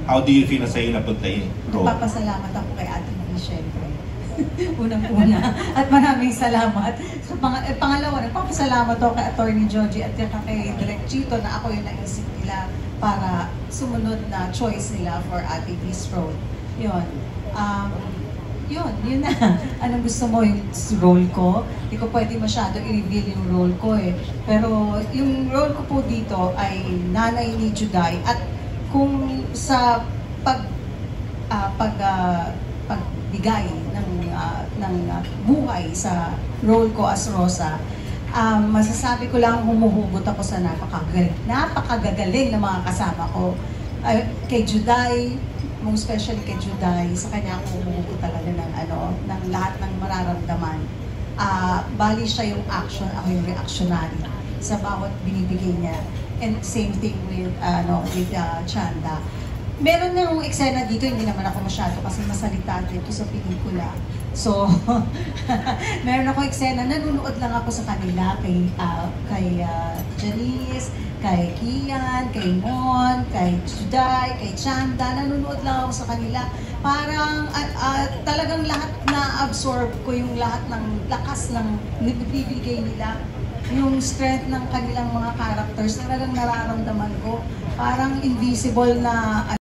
How do you feel na sa'yo napunta yung role? Papasalamat ako kay Ate Marie, syempre. Unang-una. At maraming salamat. So, pangalawa, nagpapasalamat ako kay Attorney Joji at kay Direk Chito na ako yung naisip nila para sumunod na choice nila for Ate V's role. Yun. Yun na. Anong gusto mo yung role ko? Hindi ko pwede masyado i-reveal yung role ko eh. Pero yung role ko po dito ay nanay ni Juday. At kung sa pagbigay ng buhay sa role ko as Rosa, masasabi ko lang humuhugot ako sa napakagagaling na mga kasama ko. Kay Juday, most especially kay Juday, sa kanya ako humuhugot talaga ng lahat ng mararamdaman. Bali siya yung action, ako yung reactionary sa bawat binibigay niya. And same thing with Chanda. Meron na yung eksena dito, hindi naman ako masyado kasi masalita dito sa pelikula. So, meron ako eksena, nanunood lang ako sa kanila, kay Janice, kay Kian, kay Mon, kay Juday, kay Chanda, nanunood lang ako sa kanila. Parang talagang lahat na-absorb ko yung lahat ng lakas ng nabibigay nila. Yung strength ng kanilang mga characters, talagang nararamdaman ko. Parang invisible na